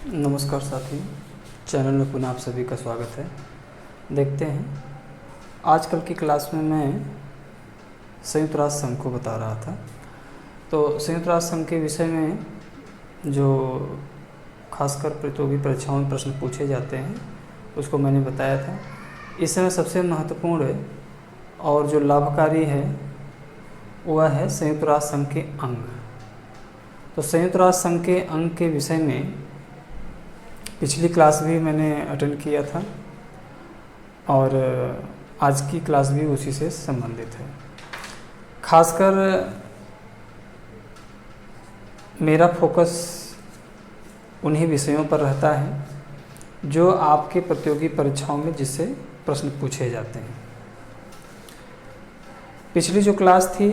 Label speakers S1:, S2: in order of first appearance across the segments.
S1: नमस्कार साथी, चैनल में पुनः आप सभी का स्वागत है। देखते हैं, आजकल की क्लास में मैं संयुक्त राष्ट्र संघ को बता रहा था। तो संयुक्त राष्ट्र संघ के विषय में जो खासकर प्रतियोगी परीक्षाओं में प्रश्न पूछे जाते हैं उसको मैंने बताया था। इस समय सबसे महत्वपूर्ण और जो लाभकारी है वह है संयुक्त राष्ट्र संघ के अंग। तो संयुक्त राष्ट्र संघ के अंग के विषय में पिछली क्लास भी मैंने अटेंड किया था और आज की क्लास भी उसी से संबंधित है। खासकर मेरा फोकस उन्हीं विषयों पर रहता है जो आपके प्रतियोगी परीक्षाओं में जिससे प्रश्न पूछे जाते हैं। पिछली जो क्लास थी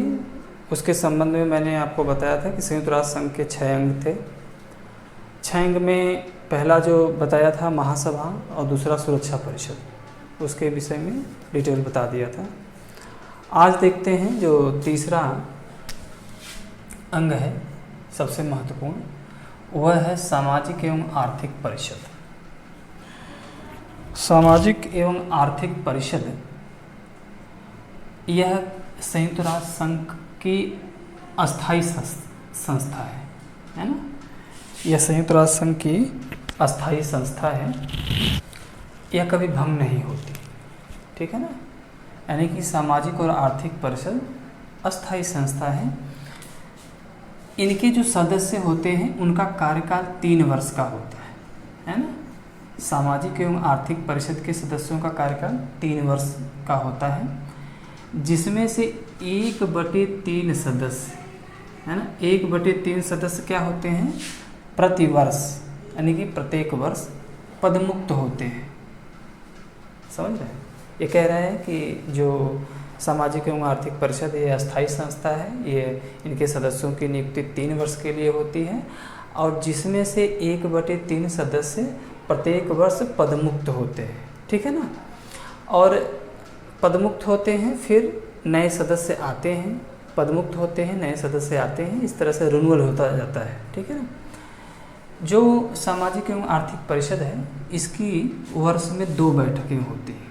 S1: उसके संबंध में मैंने आपको बताया था कि संयुक्त राष्ट्र संघ के 6 अंग थे। 6 अंग में पहला जो बताया था महासभा और दूसरा सुरक्षा परिषद, उसके विषय में डिटेल बता दिया था। आज देखते हैं जो तीसरा अंग है सबसे महत्वपूर्ण, वह है सामाजिक एवं आर्थिक परिषद। सामाजिक एवं आर्थिक परिषद यह संयुक्त राष्ट्र संघ की अस्थायी संस्था है ना। यह संयुक्त राष्ट्र संघ की अस्थायी संस्था है, यह कभी भंग नहीं होती, ठीक है ना। यानी कि सामाजिक और आर्थिक परिषद अस्थायी संस्था है। इनके जो सदस्य होते हैं उनका कार्यकाल 3 वर्ष का होता है ना। सामाजिक एवं आर्थिक परिषद के सदस्यों का कार्यकाल 3 वर्ष का होता है, जिसमें से 1/3 सदस्य है ना, 1/3 सदस्य क्या होते हैं, प्रतिवर्ष यानी कि प्रत्येक वर्ष पदमुक्त होते हैं। समझ रहे हैं? ये कह रहा है कि जो सामाजिक एवं आर्थिक परिषद ये अस्थायी संस्था है, ये इनके सदस्यों की नियुक्ति 3 वर्ष के लिए होती है और जिसमें से 1/3 सदस्य प्रत्येक वर्ष पदमुक्त होते हैं, ठीक है ना। और पदमुक्त होते हैं, फिर नए सदस्य आते हैं, पदमुक्त होते हैं, नए सदस्य आते हैं, इस तरह से रिन्यूअल होता जाता है, ठीक है ना। जो सामाजिक एवं आर्थिक परिषद है इसकी वर्ष में 2 बैठकें होती हैं,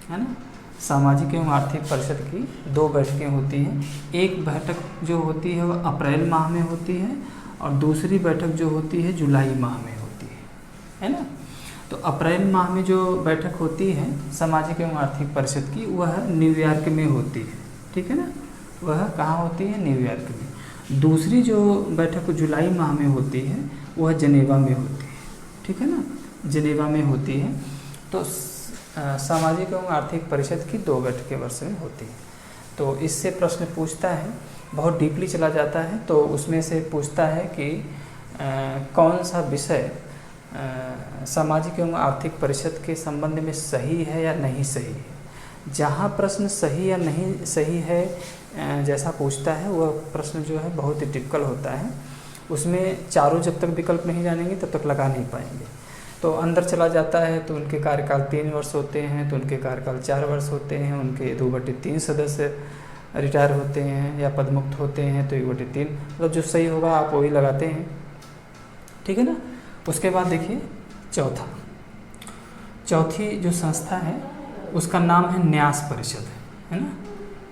S1: है ना। सामाजिक एवं आर्थिक परिषद की 2 बैठकें होती हैं। एक बैठक जो होती है वह अप्रैल माह में होती है और दूसरी बैठक जो होती है जुलाई माह में होती है ना। तो अप्रैल माह में जो बैठक होती है सामाजिक एवं आर्थिक परिषद की, वह न्यूयॉर्क में होती है, ठीक है ना। वह कहाँ होती है, न्यूयॉर्क में। दूसरी जो बैठक जुलाई माह में होती है वह जनेवा में होती है, ठीक है ना, जनेवा में होती है। तो सामाजिक एवं आर्थिक परिषद की 2 बैठकें वर्ष में होती है। तो इससे प्रश्न पूछता है, बहुत डीपली चला जाता है, तो उसमें से पूछता है कि कौन सा विषय सामाजिक एवं आर्थिक परिषद के संबंध में सही है या नहीं सही है। जहाँ प्रश्न सही या नहीं सही है जैसा पूछता है वह प्रश्न जो है बहुत ही टिपिकल होता है। उसमें चारों जब तक विकल्प नहीं जानेंगे तब तक लगा नहीं पाएंगे। तो अंदर चला जाता है तो उनके कार्यकाल 3 वर्ष होते हैं, तो उनके कार्यकाल 4 वर्ष होते हैं, उनके 2/3 सदस्य रिटायर होते हैं या पदमुक्त होते हैं, तो 1/3 मतलब जो सही होगा आप वही लगाते हैं, ठीक है ना। उसके बाद देखिए चौथी जो संस्था है उसका नाम है न्यास परिषद, है ना।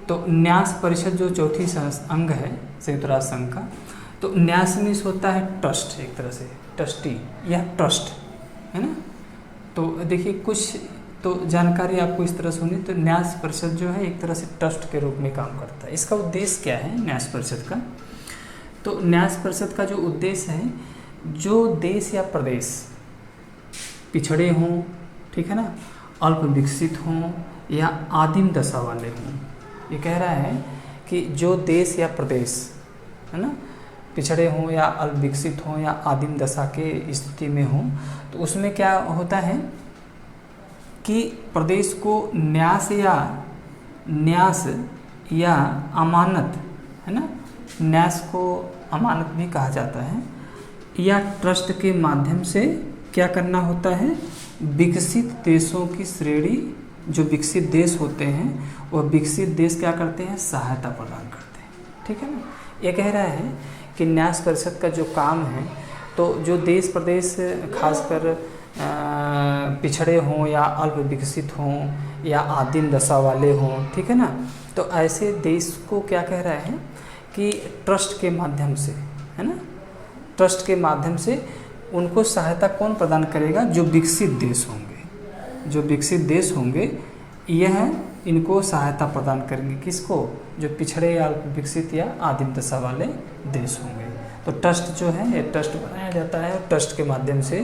S1: तो न्यास परिषद जो चौथी अंग है संयुक्त राष्ट्र संघ का, तो न्यास मीन्स होता है ट्रस्ट, एक तरह से ट्रस्टी या ट्रस्ट, है ना। तो देखिए कुछ तो जानकारी आपको इस तरह से होनी। तो न्यास परिषद जो है एक तरह से ट्रस्ट के रूप में काम करता है। इसका उद्देश्य क्या है न्यास परिषद का, तो न्यास परिषद का जो उद्देश्य है, जो देश या प्रदेश पिछड़े हों, ठीक है ना, अल्प विकसित हों या आदिम दशा वाले हों, ये कह रहा है कि जो देश या प्रदेश है ना पिछड़े हों या अल्प विकसित हों या आदिम दशा के स्थिति में हों, तो उसमें क्या होता है कि प्रदेश को न्यास या अमानत, है ना, न्यास को अमानत भी कहा जाता है, या ट्रस्ट के माध्यम से क्या करना होता है, विकसित देशों की श्रेणी, जो विकसित देश होते हैं वह विकसित देश क्या करते हैं, सहायता प्रदान करते हैं, ठीक है ना। ये कह रहा है कि न्यास परिषद का जो काम है तो जो देश प्रदेश खासकर पिछड़े हों या अल्प विकसित हों या आदिम दशा वाले हों, ठीक है ना, तो ऐसे देश को क्या कह रहा है कि ट्रस्ट के माध्यम से, है ना, ट्रस्ट के माध्यम से उनको सहायता कौन प्रदान करेगा? जो विकसित देश होंगे। जो विकसित देश होंगे यह इनको सहायता प्रदान करेंगे। किसको? जो पिछड़े या अल्प विकसित या आदिम दशा वाले देश होंगे। तो ट्रस्ट जो है, ये ट्रस्ट बनाया जाता है और ट्रस्ट के माध्यम से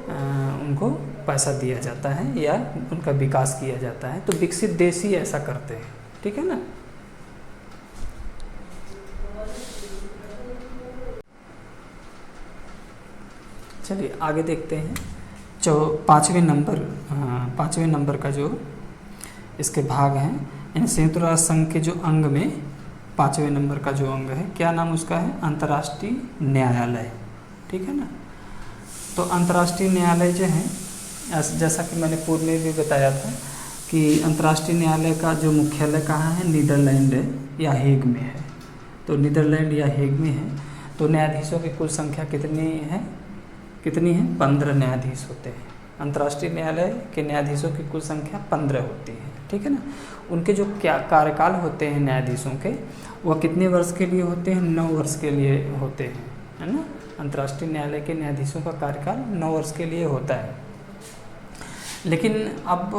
S1: उनको पैसा दिया जाता है या उनका विकास किया जाता है। तो विकसित देश ही ऐसा करते हैं, ठीक है ना। चलिए आगे देखते हैं। पाँचवें नंबर का जो इसके भाग हैं, यानी संयुक्त राष्ट्र संघ के जो अंग में 5वें नंबर का जो अंग है, क्या नाम उसका है? अंतर्राष्ट्रीय न्यायालय, ठीक है ना। तो अंतर्राष्ट्रीय न्यायालय जो है, जैसा कि मैंने पूर्व में भी बताया था कि अंतर्राष्ट्रीय न्यायालय का जो मुख्यालय कहाँ है? नीदरलैंड या हेग में है। तो नीदरलैंड या हेग में है। तो न्यायाधीशों की कुल संख्या कितनी है? 15 न्यायाधीश होते हैं। अंतर्राष्ट्रीय न्यायालय के न्यायाधीशों की कुल संख्या 15 होती है, ठीक है ना। उनके जो क्या कार्यकाल होते हैं न्यायाधीशों के, वह कितने वर्ष के लिए होते हैं? 9 वर्ष के लिए होते हैं, है ना। अंतर्राष्ट्रीय न्यायालय के न्यायाधीशों का कार्यकाल 9 वर्ष के लिए होता है। लेकिन अब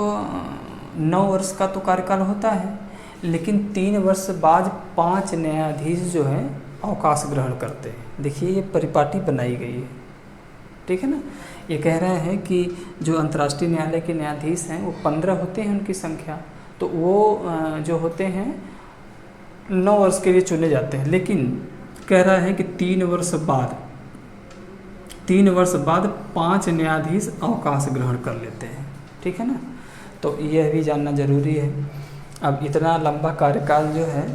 S1: 9 वर्ष का तो कार्यकाल होता है, लेकिन 3 वर्ष बाद 5 न्यायाधीश जो हैं अवकाश ग्रहण करते हैं। देखिए ये परिपाटी बनाई गई है, ठीक है ना। ये कह रहे हैं कि जो अंतर्राष्ट्रीय न्यायालय के न्यायाधीश हैं वो 15 होते हैं उनकी संख्या, तो वो जो होते हैं 9 वर्ष के लिए चुने जाते हैं। लेकिन कह रहा है कि 3 वर्ष बाद 5 न्यायाधीश अवकाश ग्रहण कर लेते हैं, ठीक है ना। तो यह भी जानना जरूरी है। अब इतना लंबा कार्यकाल जो है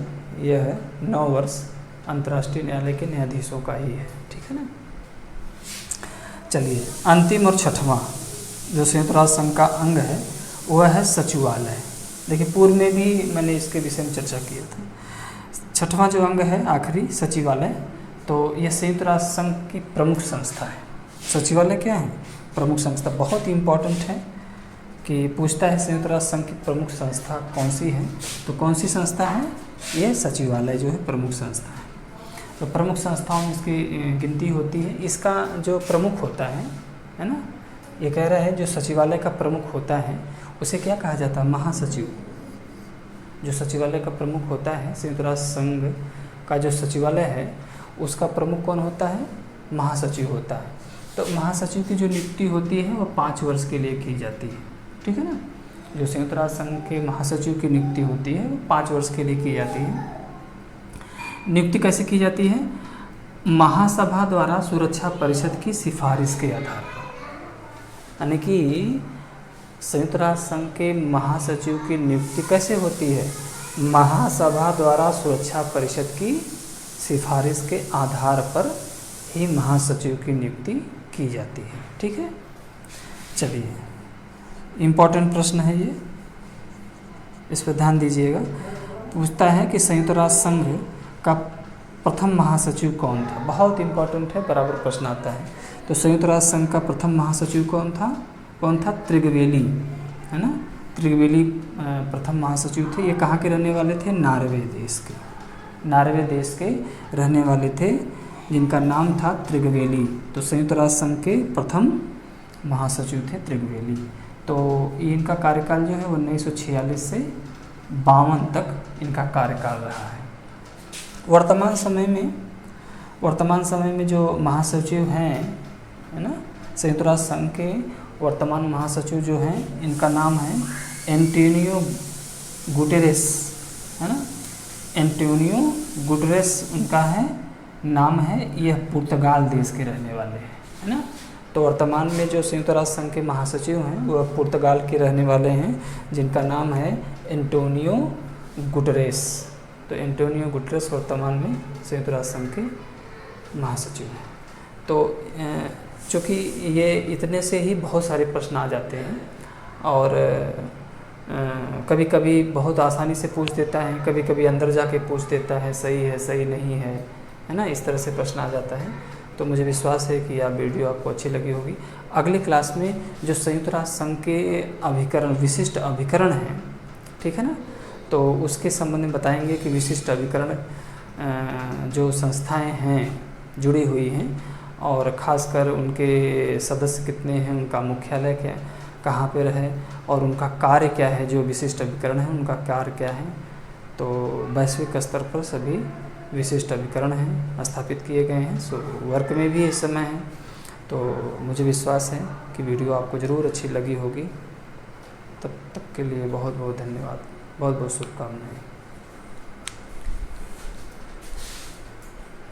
S1: यह 9 वर्ष अंतर्राष्ट्रीय न्यायालय के न्यायाधीशों का ही है, ठीक है ना। चलिए अंतिम और छठवां जो संयुक्त राष्ट्र संघ का अंग है वह है सचिवालय। देखिए पूर्व में भी मैंने इसके विषय में चर्चा किया था। छठवां जो अंग है आखिरी, सचिवालय, तो यह संयुक्त राष्ट्र संघ की प्रमुख संस्था है। सचिवालय क्या है? प्रमुख संस्था। बहुत इम्पॉर्टेंट है कि पूछता है संयुक्त राष्ट्र संघ की प्रमुख संस्था कौन सी है, तो कौन सी संस्था है? यह सचिवालय जो है प्रमुख संस्था है। तो प्रमुख संस्थाओं में इसकी गिनती होती है। इसका जो प्रमुख होता है ना, ये कह रहा है जो सचिवालय का प्रमुख होता है उसे क्या कहा जाता है? महासचिव। जो सचिवालय का प्रमुख होता है, संयुक्त राष्ट्र संघ का जो सचिवालय है उसका प्रमुख कौन होता है? महासचिव होता है। तो महासचिव की जो नियुक्ति होती है वो 5 वर्ष के लिए की जाती है, ठीक है ना। जो संयुक्त राष्ट्र संघ के महासचिव की नियुक्ति होती है वो 5 वर्ष के लिए की जाती है। नियुक्ति कैसे की जाती है? महासभा द्वारा सुरक्षा परिषद की सिफारिश के आधार पर। यानी कि संयुक्त राष्ट्र संघ के महासचिव की नियुक्ति कैसे होती है? महासभा द्वारा सुरक्षा परिषद की सिफारिश के आधार पर ही महासचिव की नियुक्ति की जाती है, ठीक है। चलिए इम्पोर्टेंट प्रश्न है ये, इस पर ध्यान दीजिएगा। पूछता है कि संयुक्त राष्ट्र संघ का प्रथम महासचिव कौन था? बहुत इम्पोर्टेंट है, बराबर प्रश्न आता है। तो संयुक्त राष्ट्र संघ का प्रथम महासचिव कौन था? त्रिगवेली, है ना। त्रिगवेली प्रथम महासचिव थे। ये कहाँ के रहने वाले थे? नॉर्वे देश के रहने वाले थे, जिनका नाम था त्रिगवेली। तो संयुक्त राष्ट्र संघ के प्रथम महासचिव थे त्रिगवेली। तो इनका कार्यकाल जो है 1946 से 52 तक इनका कार्यकाल रहा है। वर्तमान समय में जो महासचिव हैं, है ना, संयुक्त राष्ट्र संघ के वर्तमान महासचिव जो हैं, इनका नाम है एंटोनियो गुटेरेस, है ना। एंटोनियो गुटेरेस उनका नाम है। यह पुर्तगाल देश के रहने वाले हैं, है ना। तो वर्तमान में जो संयुक्त राष्ट्र संघ के महासचिव हैं वह पुर्तगाल के रहने वाले हैं, जिनका नाम है एंटोनियो गुटेरेस। तो एंटोनियो गुटेरेस वर्तमान में संयुक्त राष्ट्र संघ के महासचिव हैं। तो चूँकि ये इतने से ही बहुत सारे प्रश्न आ जाते हैं और कभी कभी बहुत आसानी से पूछ देता है, कभी कभी अंदर जाके पूछ देता है, सही है सही नहीं है, है ना। इस तरह से प्रश्न आ जाता है। तो मुझे विश्वास है कि यह वीडियो आपको अच्छी लगी होगी। अगले क्लास में जो संयुक्त राष्ट्र संघ के अभिकरण, विशिष्ट अभिकरण हैं, ठीक है ना, तो उसके संबंध में बताएंगे कि विशिष्ट अभिकरण जो संस्थाएं हैं जुड़ी हुई हैं, और ख़ासकर उनके सदस्य कितने हैं, उनका मुख्यालय क्या कहाँ पर है, और उनका कार्य क्या है। जो विशिष्ट अभिकरण है उनका कार्य क्या है। तो वैश्विक स्तर पर सभी विशिष्ट अभिकरण हैं स्थापित किए गए हैं। सो वर्क में भी इस समय है। तो मुझे विश्वास है कि वीडियो आपको ज़रूर अच्छी लगी होगी। तब तक के लिए बहुत बहुत धन्यवाद, बहुत बहुत शुभकामनाएं।